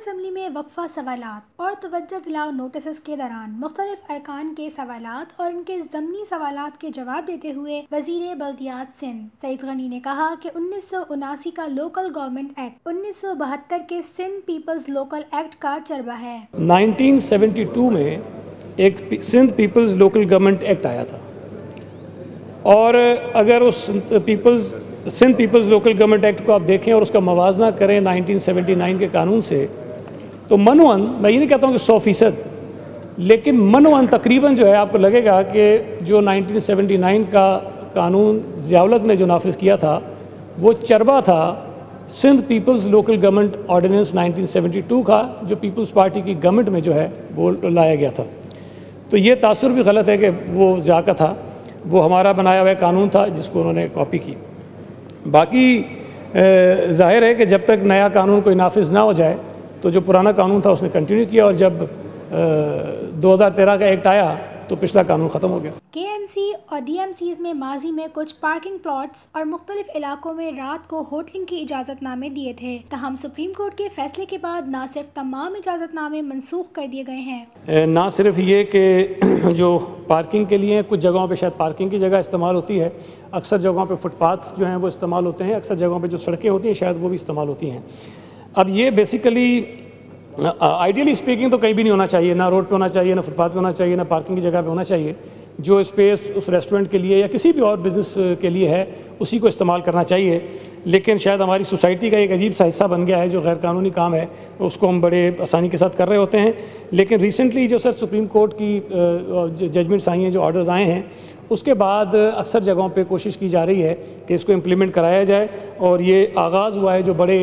Assembly में वक्फा सवालात और तवज्जो दिलाओ नोटिस के दौरान मुख्तलिफ अरकान के सवालात और उनके ज़मनी सवालात के जवाब देते हुए वज़ीर बल्दियात सिंध सईद गनी ने कहा कि 1979 का लोकल गवर्नमेंट एक्ट 1972 के सिंध पीपल्स लोकल एक्ट का चरबा है। 1972 में एक Sindh peoples local government act आया था और अगर उस Sindh peoples local government act को आप देखें और उसका मवाजना करें 1979 के कानून से, तो मनवन, मैं ये नहीं कहता हूँ कि 100%, लेकिन मनवन तकरीबन जो है आपको लगेगा कि जो 1979 का कानून ज़ियाउल-हक ने जो नाफिज किया था वो चरबा था Sindh peoples local government ordinance 1972 का, जो पीपल्स पार्टी की गवर्नमेंट में जो है वो लाया गया था। तो ये तासुर भी गलत है कि वो ज़ाका था, वो हमारा बनाया हुआ कानून था जिसको उन्होंने कॉपी की। बाकी ज़ाहिर है कि जब तक नया कानून कोई नाफिज ना हो जाए तो जो पुराना कानून था उसने कंटिन्यू किया, और जब 2013 का एक्ट आया तो पिछला कानून ख़त्म हो गया। KMC और DMCs में माजी में कुछ पार्किंग प्लॉट्स और मुख्तलिफ इलाकों में रात को होटलिंग की इजाज़तनामे दिए थे, तहम सुप्रीम कोर्ट के फैसले के बाद न सिर्फ तमाम इजाज़तनामे मनसूख कर दिए गए हैं, ना सिर्फ ये कि जो पार्किंग के लिए कुछ जगहों पे शायद पार्किंग की जगह इस्तेमाल होती है, अक्सर जगहों पे फुटपाथ जो हैं वो इस्तेमाल होते हैं, अक्सर जगहों पे जो सड़कें होती हैं शायद वो भी इस्तेमाल होती हैं। अब ये बेसिकली आइडियली स्पीकिंग तो कहीं भी नहीं होना चाहिए, ना रोड पे होना चाहिए, ना फुटपाथ पे होना चाहिए, ना पार्किंग की जगह पे होना चाहिए। जो स्पेस उस रेस्टोरेंट के लिए या किसी भी और बिज़नेस के लिए है उसी को इस्तेमाल करना चाहिए। लेकिन शायद हमारी सोसाइटी का एक अजीब सा हिस्सा बन गया है, जो गैर कानूनी काम है उसको हम बड़े आसानी के साथ कर रहे होते हैं। लेकिन रिसेंटली जो सर सुप्रीम कोर्ट की जजमेंट्स आई हैं, जो ऑर्डर्स आए हैं, उसके बाद अक्सर जगहों पे कोशिश की जा रही है कि इसको इम्प्लीमेंट कराया जाए। और ये आगाज़ हुआ है, जो बड़े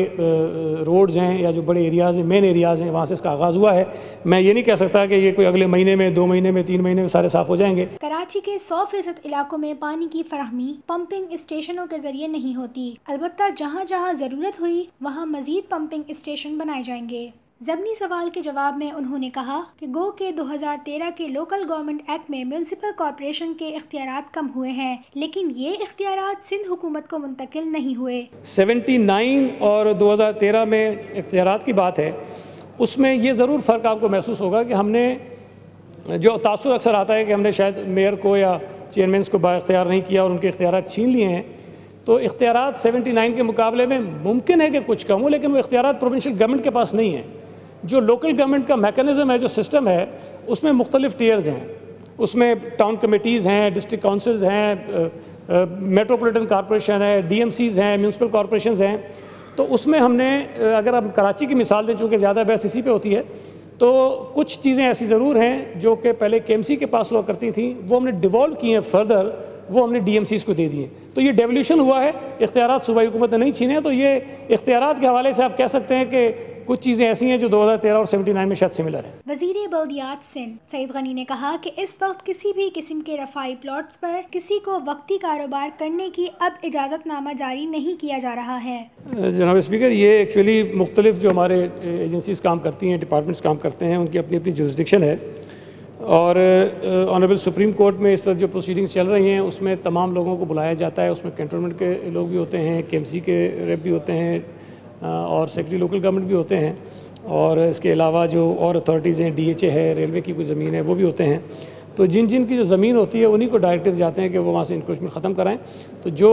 रोड्स हैं या जो बड़े एरियाज़ हैं, मेन एरियाज़ हैं, वहाँ से इसका आगाज़ हुआ है। मैं ये नहीं कह सकता कि ये कोई अगले महीने में, 2 महीने में, 3 महीने में सारे साफ़ हो जाएंगे। कराची के 100% इलाकों में पानी की फराहमी पंपिंग स्टेशनों के जरिए नहीं होती, अलबत्ता जहाँ जहाँ ज़रूरत हुई वहाँ मज़ीद पंपिंग स्टेशन बनाए जाएंगे। ज़मनी सवाल के जवाब में उन्होंने कहा कि गो के 2013 के लोकल गवर्नमेंट एक्ट में म्यूनसिपल कॉरपोरेशन के इख्तियारात कम हुए हैं, लेकिन ये इख्तियारात सिंध हुकूमत को मुंतकिल नहीं हुए। 79 और 2013 में इख्तियारात की बात है, उसमें ये ज़रूर फ़र्क आपको महसूस होगा कि हमने, जो तासुर अक्सर आता है कि हमने शायद मेयर को या चेयरमैन को बाइख्तियार नहीं किया और उनके इख्तियारात छीन लिए हैं, तो इख्तियारात 79 के मुकाबले में मुमकिन है कि कुछ कम हो, लेकिन वो इख्तियारात प्रोविंशियल गवर्नमेंट के पास नहीं है। जो लोकल गवर्नमेंट का मैकेनिज़्म है, जो सिस्टम है, उसमें मुख्तलिफ टीयर्स हैं, उसमें टाउन कमेटीज़ हैं, डिस्ट्रिक्ट काउंसिल्स हैं, मेट्रोपॉलिटन कॉरपोरेशन है, DMCs हैं, म्यूनसिपल कॉरपोरेशन हैं। तो उसमें हमने, अगर हम कराची की मिसाल दें, चूँकि ज़्यादा बहस इसी पे होती है, तो कुछ चीज़ें ऐसी ज़रूर हैं जो कि पहले KMC के पास हुआ करती थी, वो हमने डिवॉल्व की हैं फर्दर, वो हमने DMCs को दे दिए। तो ये डेवल्यूशन हुआ है, इख्तियारात सूबाई हुकूमत ने नहीं छीने। तो ये इख्तियारात के हवाले से आप कह सकते हैं कि कुछ चीज़ें ऐसी हैं जो 2013 और 79 में शायद सिमिलर है। वज़ीर बल्दियात सिंध सईद गनी ने कहा कि इस वक्त किसी भी किस्म के रफ़ाई प्लॉट्स पर किसी को वक्ती कारोबार करने की अब इजाज़तनामा जारी नहीं किया जा रहा है। जनाब स्पीकर, ये एक्चुअली मुख्तलिफ जो हमारे एजेंसीज़ काम करती हैं, डिपार्टमेंट्स काम करते हैं, उनकी अपनी अपनी जुरिस्डिक्शन है। और ऑनरेबल सुप्रीम कोर्ट में इस वक्त जो प्रोसीडिंग्स चल रही हैं उसमें तमाम लोगों को बुलाया जाता है। उसमें कैंटोनमेंट के लोग भी होते हैं, KMC के रेप भी होते हैं, और सेक्रेटरी लोकल गवर्नमेंट भी होते हैं, और इसके अलावा जो और अथॉरिटीज़ हैं, DHA है, रेलवे की कोई ज़मीन है, वो भी होते हैं। तो जिन जिन की जो ज़मीन होती है उन्हीं को डायरेक्टिव जाते हैं कि वो वहाँ से इंक्रोचमेंट ख़त्म कराएँ। तो जो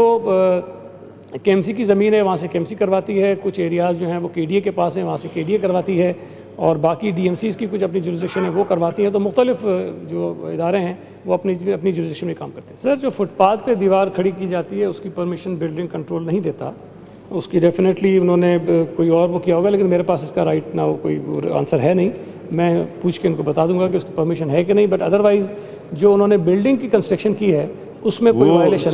KMC की ज़मीन है वहाँ से KMC करवाती है, कुछ एरियाज़ जो हैं वो KDA के पास हैं, वहाँ से KDA करवाती है, और बाकी DMCs की कुछ अपनी जुरिस्डिक्शन है वो करवाती हैं। तो मुख्तलिफ जो इदारे हैं वो अपनी जुरिस्डिक्शन में काम करते हैं। सर, जो फुटपाथ पे दीवार खड़ी की जाती है उसकी परमिशन बिल्डिंग कंट्रोल नहीं देता, उसकी डेफिनेटली उन्होंने कोई और वो किया होगा, लेकिन मेरे पास इसका राइट ना कोई आंसर है नहीं। मैं पूछ के उनको बता दूंगा कि उसकी परमिशन है कि नहीं, बट अदरवाइज़ जो उन्होंने बिल्डिंग की कंस्ट्रक्शन की है उसमें कोई वायलेशन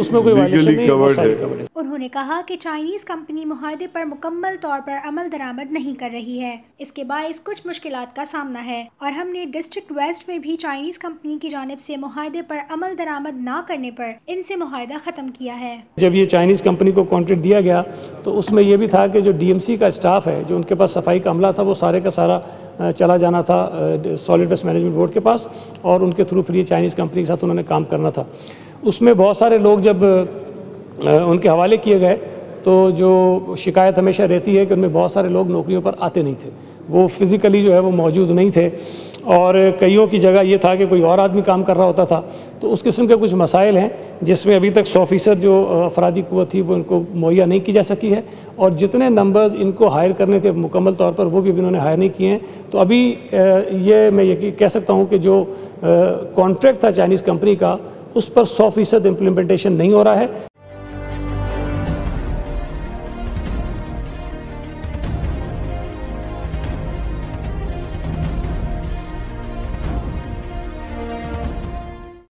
उसमें कोई वायलेशन नहीं है। उन्होंने कहा कि चाइनीज़ कंपनी मुआहदे पर मुकम्मल तौर पर अमल दरामद नहीं कर रही है, इसके बायस कुछ मुश्किलात का सामना है, और हमने डिस्ट्रिक्ट वेस्ट में भी चाइनीज़ कंपनी की जानिब से मुआहदे पर अमल दरामद ना करने पर इनसे मुआहदा ख़त्म किया है। जब ये चाइनीज़ कंपनी को कॉन्ट्रैक्ट दिया गया तो उसमें यह भी था कि जो DMC का स्टाफ है, जो उनके पास सफाई का अमला था, वो सारे का सारा चला जाना था सॉलिड वेस्ट मैनेजमेंट बोर्ड के पास, और उनके थ्रू फिर ये चाइनीज़ कंपनी के साथ उन्होंने काम करना था। उसमें बहुत सारे लोग जब उनके हवाले किए गए तो जो शिकायत हमेशा रहती है कि उनमें बहुत सारे लोग नौकरियों पर आते नहीं थे, वो फिज़िकली जो है वो मौजूद नहीं थे, और कईयों की जगह ये था कि कोई और आदमी काम कर रहा होता था। तो उस किस्म के कुछ मसाइल हैं जिसमें अभी तक 100% जो अफरादी कुव्वत थी वो इनको मुहैया नहीं की जा सकी है, और जितने नंबर्स इनको हायर करने थे मुकम्मल तौर पर वो भी इन्होंने हायर नहीं किए हैं। तो अभी ये मैं ये कह सकता हूँ कि जो कॉन्ट्रैक्ट था चाइनीज़ कंपनी का, उस पर 100% इम्प्लीमेंटेशन नहीं हो रहा है।